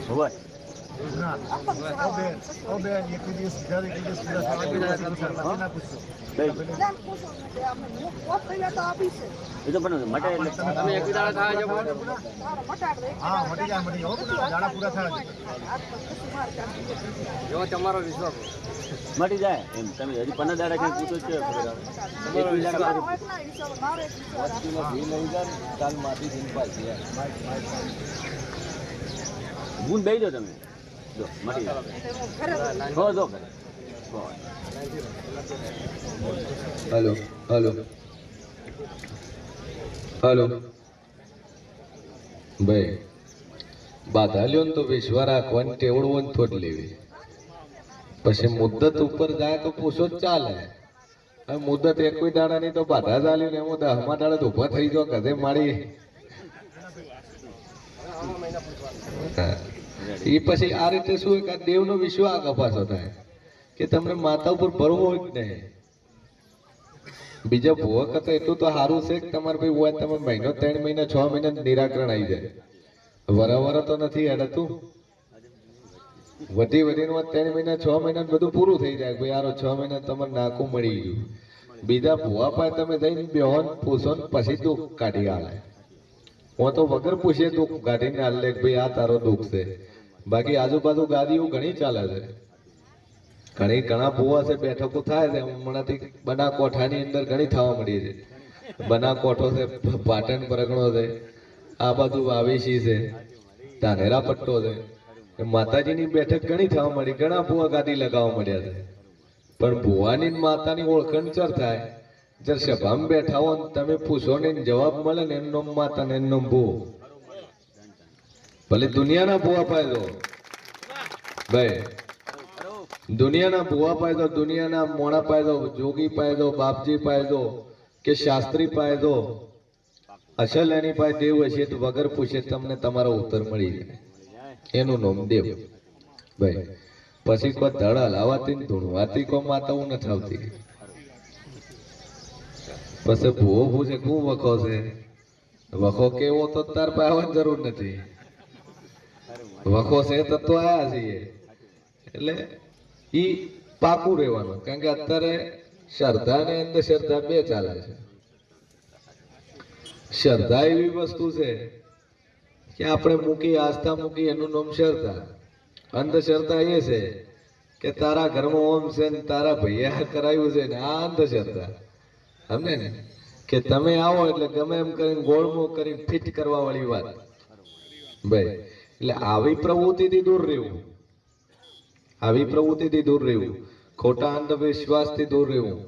હોય એ તો પણ મટે એટલે તમે એક દાડા ખાવા જાવ હા મટી જાય દાડા પૂરા થાય જો તમારો વિશ્વાસ મટી જાય એમ તમે હજી 15 દાડા કઈ પૂછો છો કાલ માથી દિન પાછી ગુણ દઈ દો તમે જો મટી જાય હો જો हेलो हेलो हेलो भाई बाधा લ્યો ને તો વિશ્વા રાખવાની ટેવડવો ને થોડ લેવી પછી મુદ્દત ઉપર જાય તો પૂછો જ ચાલે હવે મુદ્દત એક કોઈ દાડા ની તો બાધા ચાલ્યું ને એમાં 10મા દાડે તો ઊભા થઈ જાવ કદે મારી એ પછી આ રીતે શું કે દેવનો વિશ્વાસ કપાસો થાય કે તમને માતા ઉપર ભરવો જ નહીં બીજા ભૂવા કરતા એટલું તો સારું છે કે તમારે ભાઈ હોય તમે મહિનો 3 મહિના 6 મહિના નિરાકરણ આવી જાય વરા તો નથી અડતું વધી વધીને 3 મહિના 6 મહિના બધું પૂરું થઈ જાય ભાઈ યાર 6 મહિના તમારે નાકું મળી ગયું બીજા ભૂવા પાસે તમે જઈને બેહોન પૂછો ને પછી દુઃખ કાઢી આલે હું તો વગર પૂછે દુઃખ કાઢીને આલે કે ભાઈ આ તારો દુઃખ છે બાકી આજુબાજુ ગાદીઓ ઘણી ચાલે છે ઘણા ભૂવા છે બેઠકો થાય છે હમણાંથી બના કોઠાની અંદર ઘણી થવા મળી છે બના કોઠો છે પાટણ પરગણો છે આ બાજુ વાવેશી છે ધાનેરા પટ્ટો છે માતાજીની બેઠક ઘણી થવા મળી ઘણા ભૂવા ગાદી લગાવવા મળ્યા છે પણ ભૂવાની માતાની ઓળખાણ ચર થાય જર સભામાં બેઠા હો તમે પૂછો ને જવાબ મળે ને એમનો માતા ને એમનો ભૂ ભલે દુનિયાના ભૂવા પાય દો ભાઈ દુનિયાના ભૂવા પાય દો દુનિયાના મોણા પાય દો જોગી પાય દો બાપજી પાય દો કે શાસ્ત્રી પાય દો અસલ એની પાસે દેવ હશે તો વગર પૂછે તમને તમારો ઉત્તર મળી જાય એનું નામ દેવ ભાઈ પછી કોઈ ધડ હલાવાતી ધૂણવાતી કોઈ માતાઓ નથી આવતી પછી ભૂવો પૂછે શું વખો છે વખો કેવો તો તાર પાવાની જરૂર નથી વખો છે તો આયા છીએ એટલે ઈ પાકું રહેવાનું કારણ કે અત્યારે શ્રદ્ધા ને અંધશ્રદ્ધા બે ચાલે છે શ્રદ્ધા એવી વસ્તુ છે કે આપણે મૂકી આસ્થા મૂકી એનું નામ શ્રદ્ધા અંધશ્રદ્ધા એ છે કે તારા ઘરમાં ઓમ છે ને તારા ભૈયા કરાયું છે ને આ અંધશ્રદ્ધા સમજે ને કે તમે આવો એટલે ગમે એમ કરીને ગોળમો કરીને ફિટ કરવા વાળી વાત ભાઈ એટલે આવી પ્રવૃત્તિથી દૂર રહેવું આવી પ્રવૃત્તિથી દૂર રહેવું ખોટા અંધવિશ્વાસથી દૂર રહેવું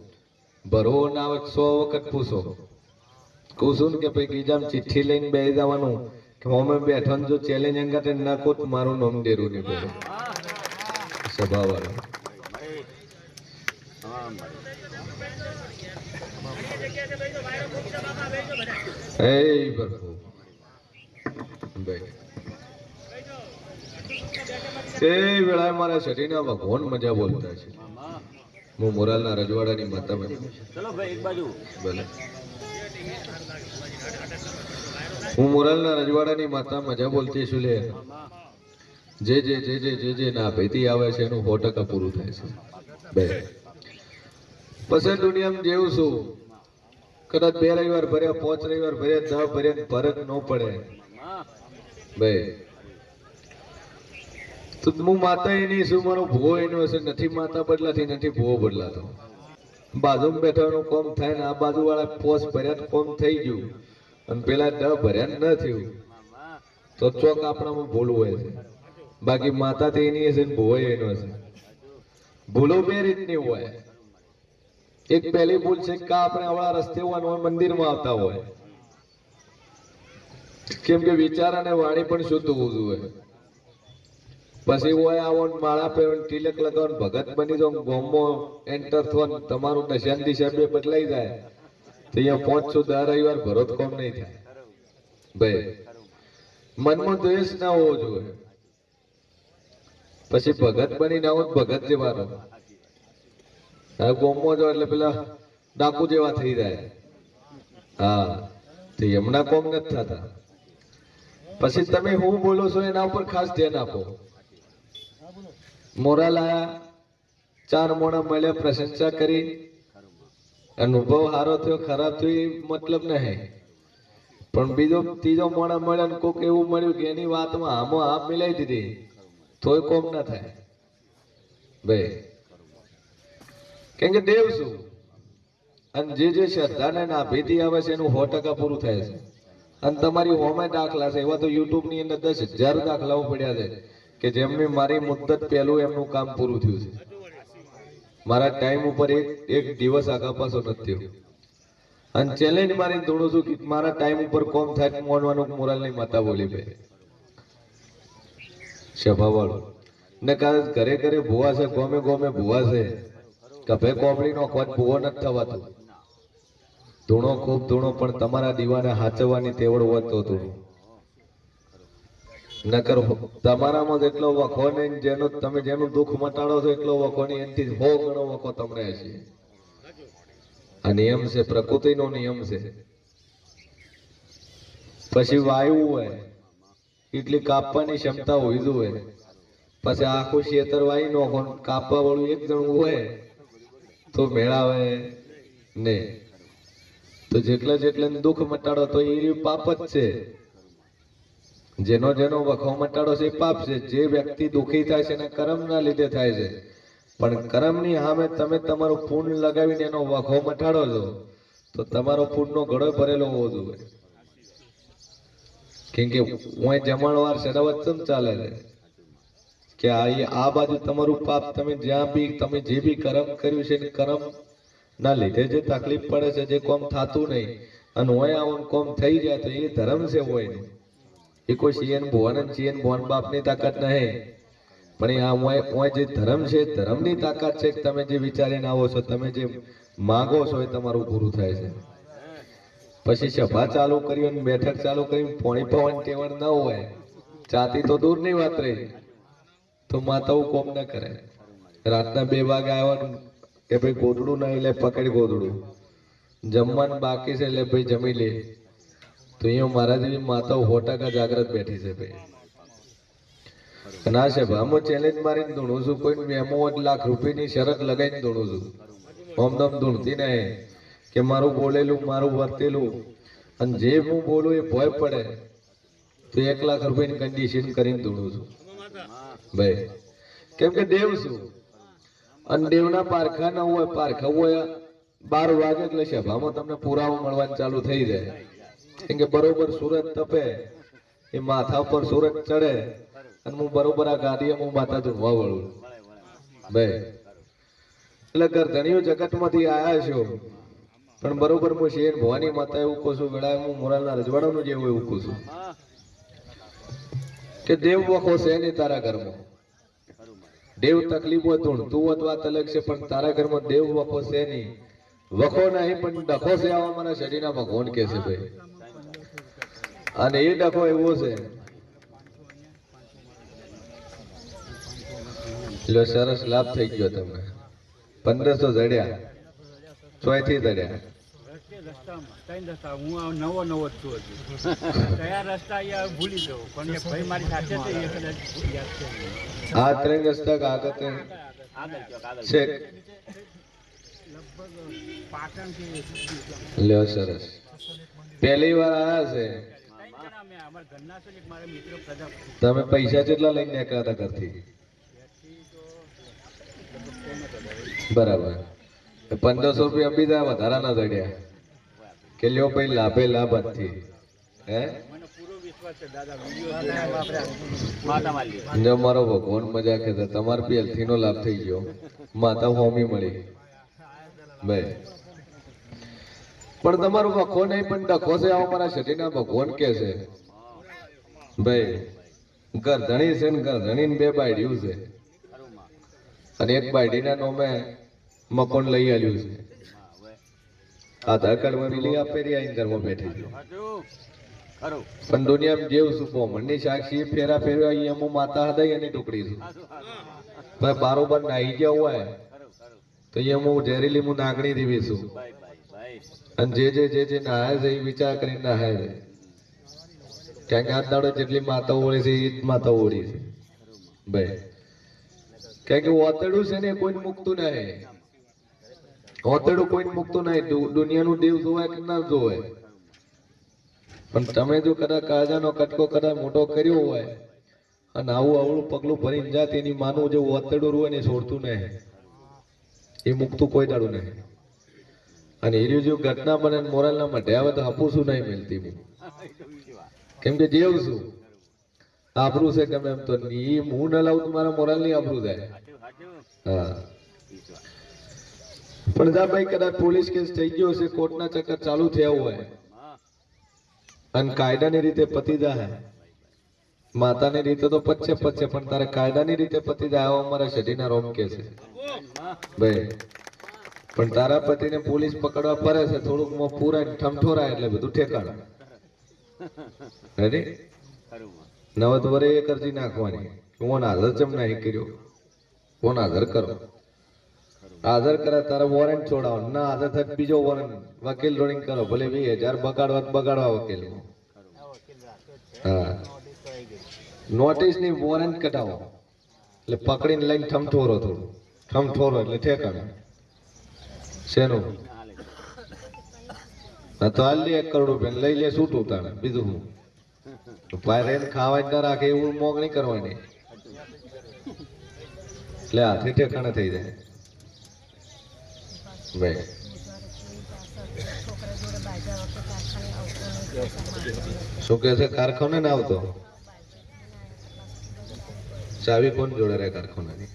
ભરવો ના આવે 100 વખત પૂછો કહું કે ભાઈ ગીજામ ચિઠ્ઠી લઈને બેસી જવાનું કે અમે બેઠો જો ચેલેન્જ અંગાતે નાખો તો મારું નામ ડેરું નહીં પડે સ્વભાવ વાળો એ પ્રભુ ભાઈ એ વેળાએ મારા શરીરના ભગવાન મજા બોલતા છે હું મોરાલના રજવાડાની માતા ચલો ભાઈ એક બાજુ ભલે હું મોરાલના રજવાડાની માતા મજા બોલતી છું લે જે ના ભેતી આવે છે એનું 100% પૂરું થાય છે બે પછી દુનિયામાં જેવું છું કદાચ 2 રવિવાર ભર્યા 5 રવિવાર ભર્યા 10 ભર્યા ફરક ન પડે ભાઈ તો હું માતા એની શું મારો ભૂવો એનો હશે નથી માતા બદલાતી નથી ભૂવો બદલાતો બાજુમાં બેઠાનું કોમ થાય ને આ બાજુ વાળા પોસ ભર્યા કોમ થઈ ગયું અને પેલા 10 ભર્યા ન થયું તો ચોક આપણામાં ભૂલ હોય છે બાકી માતા તો એની હશે ને ભૂવો એનો હશે ભૂલો બે રીતની હોય એક પહેલી ભૂલ છે કે આપણે આવડા રસ્તે હોય મંદિરમાં આવતા હોય કેમ કે વિચાર અને વાણી પણ શુદ્ધ હોવું જોઈએ પછી હોય આવો માળા પહેરવાનું તિલક લગાવવાનું ભગત બની જાવ ગોમો એન્ટર થવાનું તમારું દશાન દિશા બે બદલાઈ જાય તો અહીંયા 500 10 રવિવાર ભરોત કોમ નહીં થાય ભાઈ મનમાં દ્વેષ ના હોવો જોઈએ પછી ભગત બની ના હોય ભગત જેવાનો હવે ગોમો જો એટલે પેલા ડાકુ જેવા થઈ જાય હા તો એમના કોમ નથી થતા. પછી તમે હું બોલો છો એના ઉપર ખાસ ધ્યાન આપો. મોરા લાયા, 4 મોણા મળ્યા, પ્રશંસા કરી, અનુભવ સારો થયો ખરાબ થયો એ મતલબ નહીં, પણ બીજો ત્રીજો મોણા મળ્યા ને કોક એવું મળ્યું કે એની વાતમાં આમો આમ મિલાઈ દીધી તોય કોમ ના થાય ભાઈ. કેમ કે દેવ શું, અને જે શ્રદ્ધાને નાભીથી આવે છે એનું 100% પૂરું થાય છે. અને તમારી હોમે દાખલા છે, એવા તો યુટ્યુબ ની અંદર 10,000 દાખલાઓ પડ્યા છે કે જેમની મારી મુદ્દત પહેલું એમનું કામ પૂરું થયું છે. મારા ટાઈમ ઉપર એક દિવસ આગા પાછો નથી થયો. અને ચેલેન્જ મારી દોડું છું કે મારા ટાઈમ ઉપર કોમ થાય મોનવાનું મોરલની માતા બોલી ભાઈ સભા વાળું ને ઘરે ઘરે ભૂવા છે, ગોમે ગોમે ભૂવા છે કે ભાઈ કોમડી નો ખોટ ભૂવો નથી થવાતું. ધૂણો ખૂબ ધૂણો, પણ તમારા દીવાને હાચવવાની તેવડ હોત તો ધૂણો નકર તમારામાં જેટલો વખો નહીં, તમે જેનું દુઃખ મટાડો છો એટલો વખો નહીં, એનાથી 100 ગણો વખો તમને હશે. આ નિયમ છે, પ્રકૃતિનો નિયમ છે. પછી વાયુ હોય એટલી કાપવાની ક્ષમતા હોવી જોઈએ. પછી આખું ક્ષેત્ર વાઈ નો કાપવા વાળું એક જણ હોય તો મેળાવે ને. તો જેટલા દુઃખ મટાડો તો એ પાપ જ છે. જેનો વખો મટાડો છે એ પાપ છે. જે વ્યક્તિ દુઃખી થાય છે એના કર્મના લીધે થાય છે. પણ કર્મની સામે તમે તમારું પુણ્ય લગાવીને એનો વખો મટાડો છો તો તમારો પુણ્યનો ઘડો ભરેલો હોવો જોઈએ. કેમ કે હું જમણવાર સડાવત ચાલે છે કે આ બાજુ તમારું પાપ, તમે જ્યાં બી તમે જે બી કર્મ કર્યું છે એ કર્મ ના લીધે જે તકલીફ પડે છે, જે કોમ થતું નહીં અને હોય આવું કોમ થઈ જાય તો એ ધર્મ છે. હોય નહીં એ કોઈ સીએન ભુવન બાપની તાકાત નહીં, પણ આ જે ધર્મ છે ધર્મની તાકાત છે. તમે જે વિચારીને આવો છો, તમે જે માગો છો એ તમારું પૂરું થાય છે. પછી સભા ચાલુ કરી અને બેઠક ચાલુ કરી પોણી પવન ટેવડ ન હોય, જાતિ તો દૂરની વાત રહી, તો માતાઓ કોમ ના કરે. રાતના 2 વાગે આવવાનું કે ભાઈ ગોદડું નહીં લે, પકડી ગોદડું, જમવાનું બાકી છે એટલે ભાઈ જમી લે. તો અહીંયા મારા જેવી માતાઓ 100% જાગ્રત બેઠી છે ભાઈ. ના છે ભામો ચેલેન્જ મારીને ધૂણું છું. કોઈ મેમો 1 લાખ રૂપિયાની શરત લગાવીને ધૂણું છું. ઓમદમ ધૂણતી નહીં કે મારું બોલેલું, મારું વર્તેલું, અને જે હું બોલું એ ભય પડે તો 1 લાખ રૂપિયાની કન્ડિશન કરીને ધૂણું છું ભાઈ. કેમ કે દેવ છું, અને દેવના પારખા ના હોય. પારખા હોય 12 વાગે એટલે સભામાં તમને પુરાવો મળવાનું ચાલુ થઈ જાય. કેમ કે બરોબર સુરત તપે, એ માથા ઉપર સુરત ચડે અને હું બરોબર આ ગાડીએ હું માથા ધૂણવા વળું ભાઈ. એટલે ગરધણીઓ જગતમાંથી આયા છો, પણ બરોબર હું શેર ભવાની માતા એવું કહું છું. વેળાએ હું મોરાલના રજવાડાનું જેવું એવું કહું છું કે દેવ વખો છે નહીં તારા ઘરમાં. દેવ તકલીફ હોય ધૂણતું હોત વાત અલગ છે, પણ તારા ઘરમાં દેવ વખો છે નહીં. વખો નહીં પણ ડખો છે, આવા મારા શરીરના ભગવાન કે છે ભાઈ. અને એ ડખો એવો છે લો, સરસ લાભ થઈ ગયો. તમને 1500 જડ્યા, 100 થી જડ્યા. આ 3 રસ્તા આગળ છે. લ્યો સરસ, પહેલી વાર આયા છે. તમે પૈસા કેટલા લઈને નીકળ્યા હતા ઘરથી? બરાબર, 1500 રૂપિયા બીજા વધારાના જડ્યા કે લ્યો ભાઈ લાભે લાભ હતી. હે જો મારો ભગવાન મજા કે તમારે પહેલથી નો લાભ થઈ ગયો. માતા હોમી મળી ભાઈ. પણ તમારો વખો નહીં પણ ડખો છે, આવો મારા શરીરના ભગવાન કે છે ભાઈ. ગરધણી છે ને ગરધણી 2 બાયડીયું છે, અને એક બાયડીના નોમે મકોન લઈ આવ્યું છે. આધાર કાર્ડ માં મિલી આપેલી આ ઘરમાં બેઠી છે. પણ દુનિયામાં જેવું શું ભોમણની સાક્ષી ફેરા ફેરવા અહીંયા હું માતા હૃદય એની ટુકડી છું ભાઈ. બારોબાર નાહી ગયા હોય તો અહીંયા હું ઝેરીલી હું નાગણી દેવી છું. અને જે નાહે છે એ વિચાર કરીને નાહે છે. કારણ કે આ દાડો જેટલી માતાઓ ઓળી છે એ જ માતાઓ ઓળી છે ભાઈ. કારણ કે ઓતેડું છે ને કોઈ મૂકતું નહીં. ઓતેડું કોઈ મૂકતું નહીં. દુનિયાનું દેવ જોવાય કે ના જોવાય, પણ તમે જો કદાચ કાળજાનો કટકો કદાચ મોટો કર્યો હોય અને આવું આવડું પગલું ભરીને જાત, એની માનું જે ઓતેડું હોય ને છોડતું નહીં, એ મૂકતું કોઈ દાડું નહીં. અને એની જો ઘટના બને મોરલના માટે આવે તો આપું શું નહીં મળતી હું, કેમ કે જેવ છું આબરૂ છે ગમે એમ તો એ હું ન લાવું તો મારા મોરલ ની આબરૂ થાય. હા, પણ જા ભાઈ કદાચ પોલીસ કેસ થઈ ગયો છે, કોર્ટના ચક્કર ચાલુ થયા હોય અને કાયદાની રીતે પતી જાય, માતાની રીતે તો પચે પણ તારે કાયદાની રીતે પતી જાય આવો અમારા શેઠીના રોમ કે છે ભાઈ. પણ તારા પતિને પોલીસ પકડવા પડે છે, થોડુંક મોં પૂરાય ઠમઠોરાય એટલે બધું ઠેકાણ. રેડી? નવત વરે એ અરજી નાખવાની, કોણ હાજર ચમ નહીં કર્યો, કોણ હાજર કરો, હાજર કરે તારા વોરંટ છોડાવો, ના હાજર થાય બીજો વોરંટ વકીલ રોડિંગ કરો, ભલે 20,000 બગાડવા વકીલ. હા, નોટિસ ની વોરંટ કઢાવો એટલે પકડીને લઈને ઠમઠોરો, થોડું ઠમઠોરો એટલે ઠેકાણ. શેનું? તો હાલ 1 કરોડ રૂપિયા લઈ લે છૂટું તાણે, બીજું હું પાયરે ખાવા જ ના રાખે એવું મોગણી કરવાની એટલે હાથે ઠેકાણે થઈ જાય ભાઈ. શું કે છે? કારખાને ના આવતો? ચાવી કોણ જોડે રહે કારખાનાની?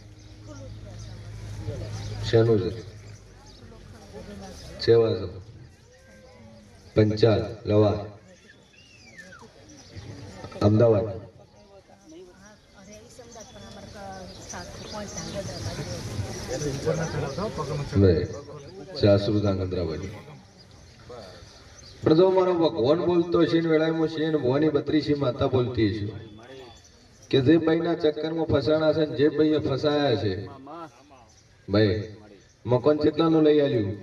શેનું છે? સેવા છે? પંચાલ લવા અમદાવાદ? સાસુ ધાંગધ્રાબાદ. પણ જો મારો ભગવાન બોલતો છે ને વેળામાં છે ને ભવાની 32 માતા બોલતી છે કે જે ભાઈના ચક્કરમાં ફસાણા છે ને જે ભાઈએ ફસાયા છે ભાઈ, મકાન કેટલાનું લઈ આવ્યું?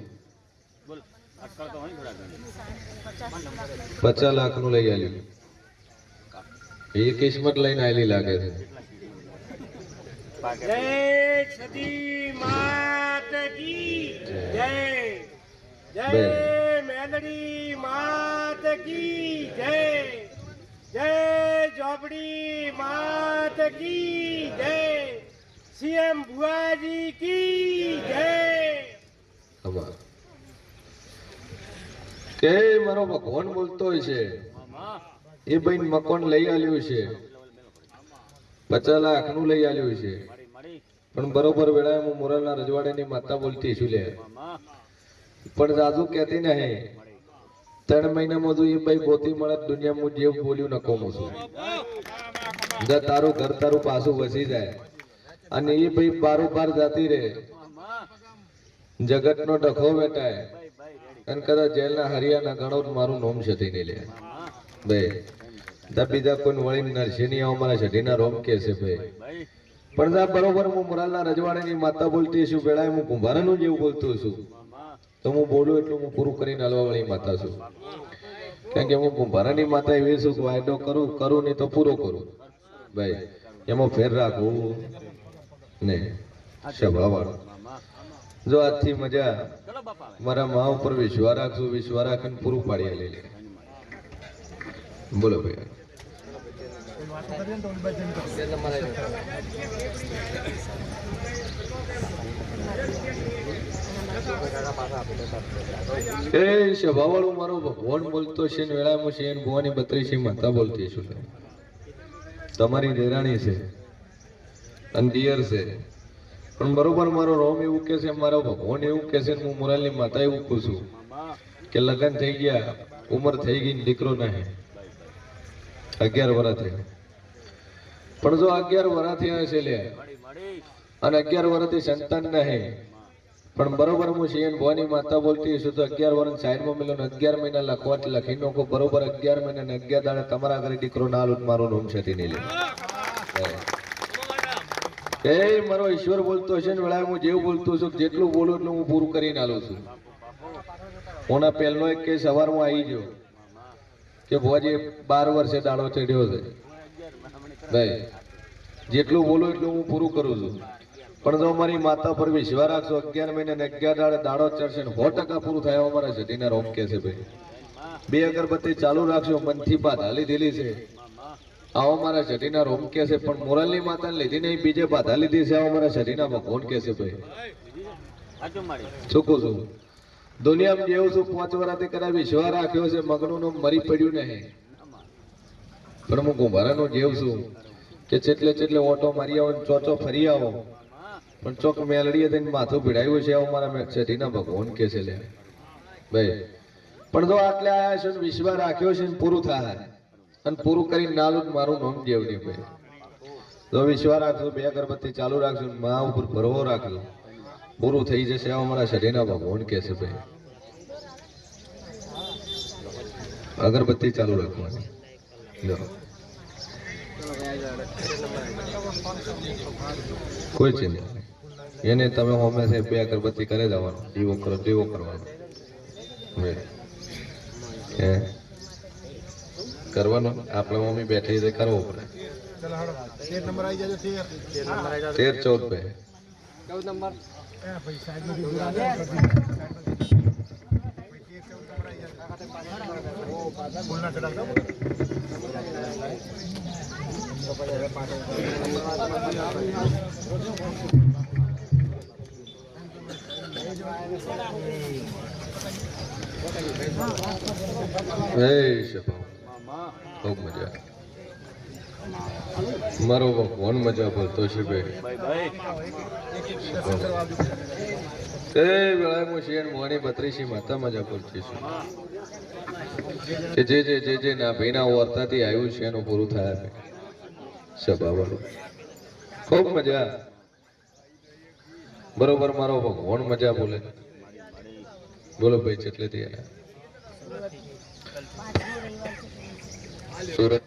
50 લાખનું લઈ આવ્યું. એ કિસ્મત લઈને આવેલી લાગે છે. જય સતી માત કી જય, જય મેલડી માત કી જય, જય જોબડી માત કી જય, સીએમ ભુવાજી કી જય. કે મારો ભગવાન બોલતો હોય છે એ ભાઈ મકાન લઈ આવ્યું છે, 50 લાખનું લઈ આવ્યું છે, પણ બરોબર વેળાએ હું મોરલના રજવાડાની માતા બોલતી છું લે, પણ જાજુ કહેતી નહીં. 3 મહિનામાં જો એ ભાઈ ગોતી મળે દુનિયામાં જે બોલ્યું નકોમું છું, તારું ઘર તારું પાછું વસી જાય અને એ ભાઈ બારોબાર જાતી રહે, જગતનો ડખો વેટાય અને કદાચ જેલના હરિયાના ગણો મારું નોમ છતી નહીં લે ભાઈ. બીજા કોઈ વળી નરસી નહીં આવો મારા શેઠીના રોમ કે છે ભાઈ. પણ બરોબર હું મોરાલના રજવાડાની માતા બોલતી છું, વેળાએ હું કુંભારાનું જેવું બોલતો છું, તો હું બોલું એટલું હું પૂરું કરીને હાલવા વાળી માતા છું. કારણ કે હું કુંભારાની માતા એવી છું કે વાયદો કરું નહીં તો પૂરો કરું ભાઈ, એમાં ફેર રાખવું નહીં. સ્વભાવવાળો જો આજથી મજા મારા મા ઉપર વિશ્વાસ રાખશું, વિશ્વાસ રાખીને પૂરું પાડી લઈ લે. બોલો ભાઈ. એ સ્વભાવવાળું મારો ભગવાન બોલતો છે ને વેળામાં છે ને ભુવાની 32 માતા બોલતી છું. તમારી દેરાણી છે અને દિયર છે, પણ બરોબર મારો રોમ એવું કે છે, મારો ભગવાન એવું કે છે, હું મોરાલની માતા એવું કહું છું કે લગ્ન થઈ ગયા, ઉંમર થઈ ગઈ, દીકરો નહીં, 11 વર્ષ થયા. પણ જો 11 વર્ષ થયા છે લે અને 11 વર્ષથી સંતાન નહીં, પણ બરોબર હું શિયન ભવાની માતા બોલતી છું તો 11 વર્ષ સાઈડમાં મિલો ને 11 મહિના લખવા લખી નાખો, બરોબર 11 મહિના ને 11 દાડે તમારા ઘરે દીકરો ના આલું મારું નામ છે નહીં લે. એ મારો ઈશ્વર બોલતો છે ને વેળા હું જેવું બોલતો છું, જેટલું બોલું એટલું હું પૂરું કરીને આલું છું. ઓના પહેલો એક કે સવારમાં આવી ગયો કે ભુવાજી 12 વર્ષે દાડો ચડ્યો છે ભાઈ, જેટલું બોલું એટલું હું પૂરું કરું છું, પણ જો અમારી માતા પર વિશ્વાસ રાખશો 11 મહિને ને 11 દાડો ચડશે ને 100% પૂરું થાય અમારા શરીરના રોગ કે છે ભાઈ. 2 અગરબત્તી ચાલુ રાખશો, મનથી બાધા લીધેલી છે, આવો મારા શરીરના રોગ કે છે, પણ મોરલની માતાને લીધી નહીં, બીજે બાધા લીધી છે, આવો મારા શરીરના ભગવાન કે છે ભાઈ. ચૂકું છું દુનિયામાં જેવું છું 5 વર્ષથી કદાચ વિશ્વાસ રાખ્યો છે, મગનું મરી પડ્યું નહીં, પણ હું કુંભારાનો જેવ છું કે ચેટલે ઓટો મારી આવો ને ચોચો ફરી આવો, પણ ચોક મેલડીએ થઈને માથું ભીડાયું છે, આવો મારા શરીરના ભગવાન કે છે લે ભાઈ. પણ જો આટલે આયા છે ને વિશ્વાસ રાખ્યો છે ને પૂરું થાય, અને પૂરું કરીને નાલું મારું નામ જેવડી ભાઈ. જો વિશ્વાસ રાખશો, 2 અગરબત્તી ચાલુ રાખશો, મા ઉપર ભરવો રાખજો, પૂરું થઈ જશે, આવો મારા શરીરના ભગવાન કે છે ભાઈ. અગરબત્તી ચાલુ રાખવાની. લો કોઈ ચિંતા નહીં, એને તમે હોમે છે 2 અગરબત્તી કરે જવાનું, દીવો કરો, દીવો કરવાનો કરવાનો. આપણે મમ્મી બેઠી છે, કરવો પડે. 13 14 ભાઈ. ખૂબ મજા, મારો ભગવાન મજા બોલતો છે ભાઈ. તે વેળામાં શિયાળ મોની 32 માતા મજા બોલતી છે કે જે ના ભીના વર્તાથી આવ્યું છે એનું પૂરું થાય સભા વાળું. ખૂબ મજા, બરોબર. મારો ભગવાન મજા બોલે. બોલો ભાઈ, કેટલેથી આવ્યા? સુરત.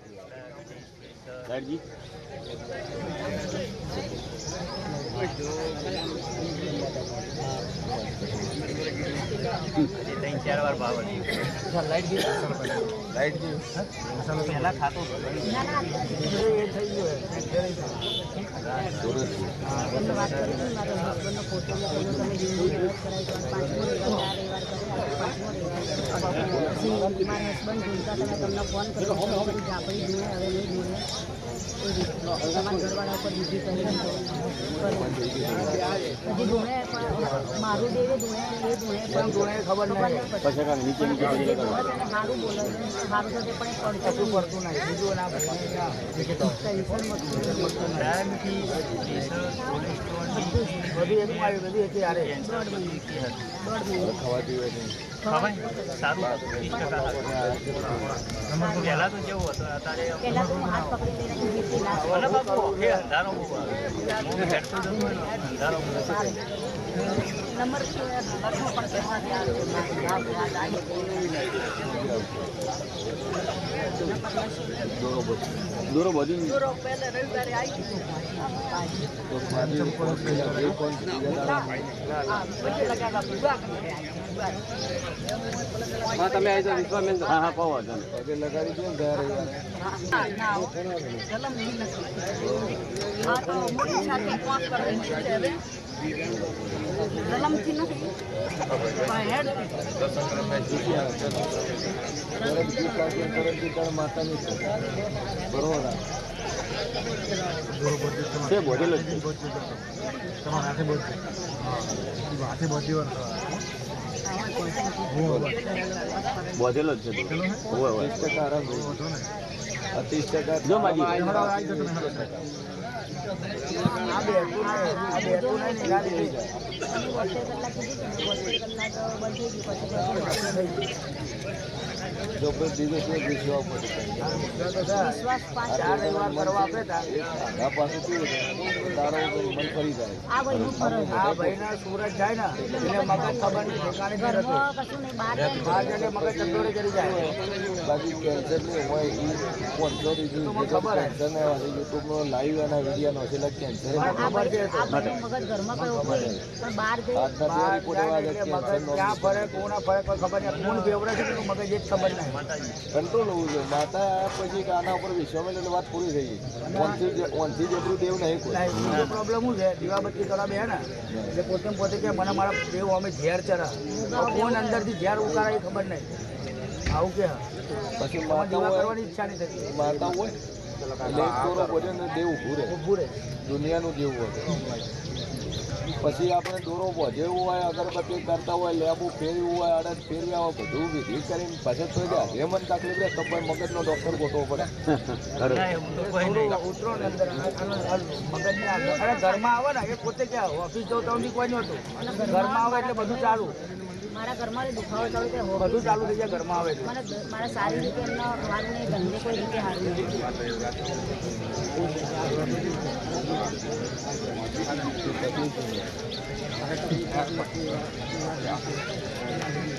દૂરો બધી તમે આવી જાઓ વિશ્વામેન. હા હા પાવો તમે લગાડી દો માતાની બરોબર છે. બોધેલો જ તમારા હાથે બોધેલો જ છે. 30% જો માજી જો પછી બીજું શું વિશ્વાસ વિશ્વાસ પાંચ ચાર રવિવાર કરવા આપે આ પાછું કેવું છે તારો મન ફરી જાય આ ભાઈ નું ફરજ આ ભાઈના સુરત જાય ને એને મગજ ખબર નહીં ઠેકાણે જ રહેતું. કશું નહીં બહાર જાય મગજ ચંદોરી કરી જાય. બાકી કેન્સર નહીં હોય એ 500 કેન્સર ને યુટ્યુબનો લાઈવ એના વિડીયો નોખેલા કેન્સર ખબર છે આ ભાઈનું મગજ ઘરમાં કયું હોય પણ બહાર જઈ મગજ ક્યાં ફરે કોના ફરે કોઈ ખબર નહીં. કોણ ફેવરે છે એનું મગજ જ ખબર નહીં. કંટ્રોલ હોવું જોઈએ. માતા પછી આના ઉપર વિશ્વાસ એટલે વાત પૂરી થઈ ગઈ. ઓનથી જેટલું દેવ નહીં કોઈ પ્રોબ્લેમ શું છે દીવાબત્તી કરવા બે ને એટલે પોતે કે મને મારા દેવ અમે ઝેર ચરા કોણ અંદરથી ઝેર ઉકાળે એ ખબર નહીં. આવું કે પછી દીવા કરવાની ઈચ્છા નહીં થતી. માતા હોય એટલે એક દોરો ભજન દેવ ઊભું રહે દુનિયાનું જેવું હોય. પછી આપણે દોરો ભજેવું હોય અગરબત્તી કરતા હોય લેબુ ફેરવું હોય અડદ ફેરવ્યા હોય બધું વિધિ કરીને પછી તો જે મને તકલીફ રહે તો ભાઈ મગજનો ડૉક્ટર ગોતવો પડે. ઉતરો ને અંદર મગજની અને ઘરમાં આવે ને એ પોતે ક્યાં ઓફિસ જવું તો કોઈ નહોતું ઘરમાં આવે એટલે બધું ચાલુ. મારા ઘરમાં દુખાવો ચાલુ થાય બધું ચાલુ થઈ જાય ઘરમાં આવે મને મારા સારી રીતે એમનો હાલ નહીં ધંધે કોઈ રીતે હાલ નહીં.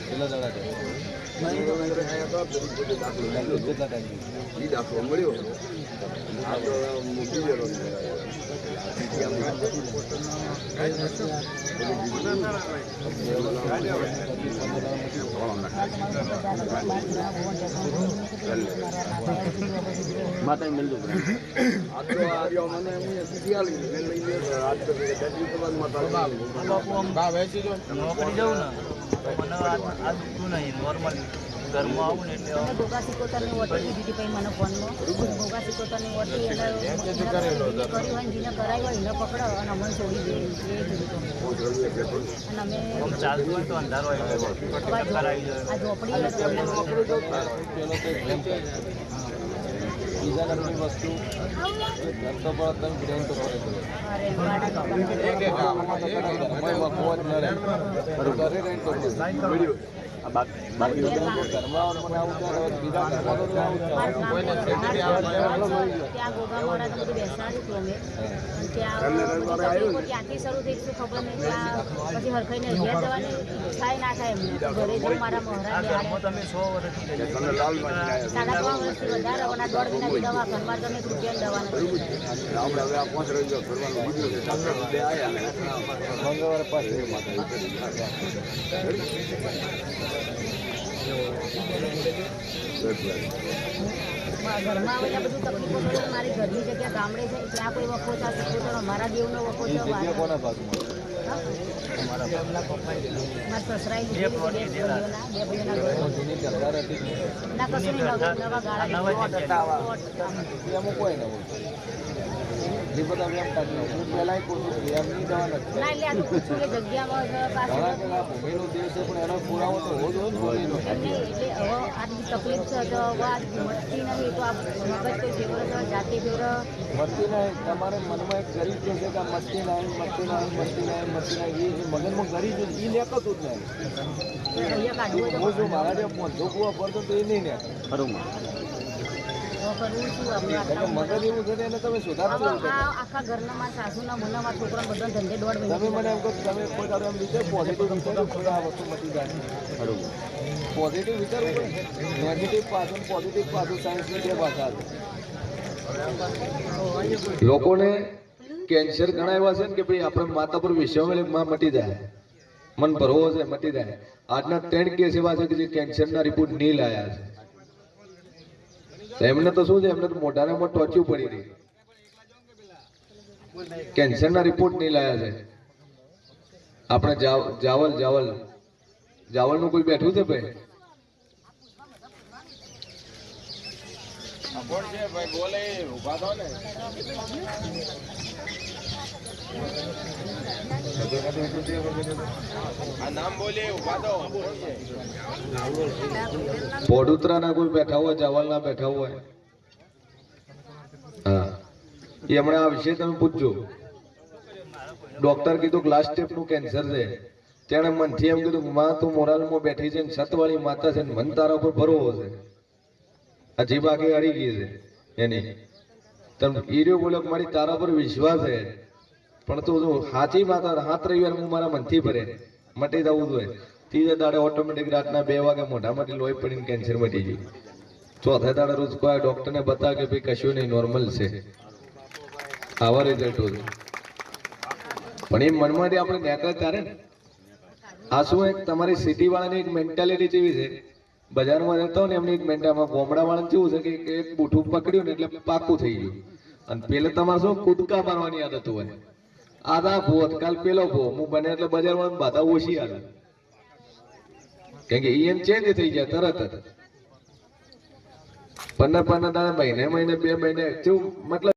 કેટલા દાડા દાખલો મળ્યો મૂકી ગયેલો માતા મિલતું નોકરી જવું ને મને આ દુખતું નહીં નોર્મલ ઘરમાં આવું ને એટલે ભોગા સિકોતરની વટી દીધી પછી મને ફોનમાં ભોગા સિકોતરની વટી એટલે કરી હોય જેને કરાવી હોય એને પકડો અને અમને છોડી દે એ કીધું. અને અમે ચાલતું હોય તો અંધારો આ ઝોપડી બીજા નંબરની વસ્તુ ઘર તો પણ તમે બ્રેન તો કરે ઘરમાં ત્યાં ગોગામોડા તો બધું બેસાડ્યું હતું અમે ત્યાંથી શરૂ થઈ શું ખબર નહીં ત્યાં પછી હરખાઈને ઘેર જવાની ઈચ્છા ના થાય એમને ઘરે જવું મારા મહારાજ 3 વર્ષથી વધારે અને 1.5 મહિનાની દવા ઘરમાં તમે રૂપિયાની દવા નથી. મંગળવાર પાસે ઘરમાં આવેલા બધું તકલીફો પડે. મારી ઘરની જગ્યા ગામડે છે ત્યાં કોઈ વખો છે સિકોતર મારા દેવનો વખો છે કોના ભાગમાં મારા સસરાઈ બે ભાઈઓના જૂની તલવાર હતી ના કશું નહીં નવા ગાળા એમાં કોઈ ન હોય એ બધા એમ કાઢી હું પહેલાં પૂછું એમની દવા નથી ના એટલે આ તો પૂછું કે જગ્યામાં પાસે ઘણા કે આ ભૂમિનો દેશ છે પણ એનો પુરાવો તો હોવો જોઈએ ભૂમિનો. એટલે હવે આટલી તકલીફ છે તો હવે આ મટતી નહીં તો આ મગજ કોઈ ફેવર જાતે ફેવર મસ્તી નહીં તમારે મનમાં એક ગરીબ જે છે કે આ મસ્તી નહીં એ મગજમાં ગરીબ એ લેકતું જ નહીં. અહીંયા કાઢવું હું જો મારા જે 500 કૂવા ભરતો તો એ નહીં ને ખરું તો કરવું શું આપણે આટલા મગજ એવું છે ને એને તમે સુધારશો હવે આ આખા ઘરના મારા સાસુના મુના મારા છોકરા બધા ધંધે 1.5 તમે મહિના મને એમ કહો તમે કોઈ દાડો એમ વિચાર પોઝિટિવ વિચારો કોઈ આ વસ્તુ મટી જાય ખરું પોઝિટિવ વિચારવું પડે નેગેટિવ પાછું પોઝિટિવ પાછું સાયન્સની બે ભાષા છે. લોકોને કેન્સર ઘણા એવા છે ને કે ભાઈ આપણે માતા પર વિશ્વાસ માં મટી જાય મન ભરવો છે મટી જાય. આજના 3 કેસ એવા છે કે જે કેન્સરના રિપોર્ટ નહીં લાયા છે. એમને તો શું છે એમને તો મોઢાને મોઢ ટોચ્યું પડી રહી કેન્સરના રિપોર્ટ નહીં લાયા છે. આપણે જાવલનું કોઈ બેઠું છે ભાઈ પોડુત્રાના કોઈ બેઠા હોય જાવલના બેઠા હોય હા એ હમણાં આ વિશે તમે પૂછજો. ડોક્ટર કીધું કે લાસ્ટ સ્ટેપનું કેન્સર છે તેણે મનથી એમ કીધું માં તું મોરાલમાં બેઠી છે ને સતવાળી માતા છે ને મન તારા ઉપર ભરોવો છે આ જીભ આખી અડી ગઈ છે એની તમે ઈર્યો બોલો કે મારી તારા પર વિશ્વાસ છે પણ તું જો સાચી માતા હાથ રવિવાર હું મારા મનથી ભરે મટી જવું જોઈએ ત્રીજે દાડે ઓટોમેટિક રાતના 2 વાગે મોઢામાંથી લોહી પડીને કેન્સર મટી ગયું ચોથા દાડે રોજ કોઈ ડોક્ટરને બતાવે કે ભાઈ કશું નહીં નોર્મલ છે આવા રિઝલ્ટ છે પણ એ મનમાંથી આપણે નેકળ તારે ને આ શું એક તમારી સિટી વાળાની એક મેન્ટાલિટી જેવી છે બજારમાં રહેતા હોય ને એમની એક મેન્ટામાં ગામડા વાળાને કેવું છે કે એક બૂઠું પકડ્યું ને એટલે પાકું થઈ ગયું અને પેલે તમારે શું કૂદકા મારવાની આદત હોય આધા ભૂત કાલ પેલો ભૂ હું બને એટલે બજાર વાળા બાધા ઓછી આવે કેમ કે એમ ચેન્જ થઈ જાય તરત જ 15 દાડા મહિને 2 મહિને કેવું મતલબ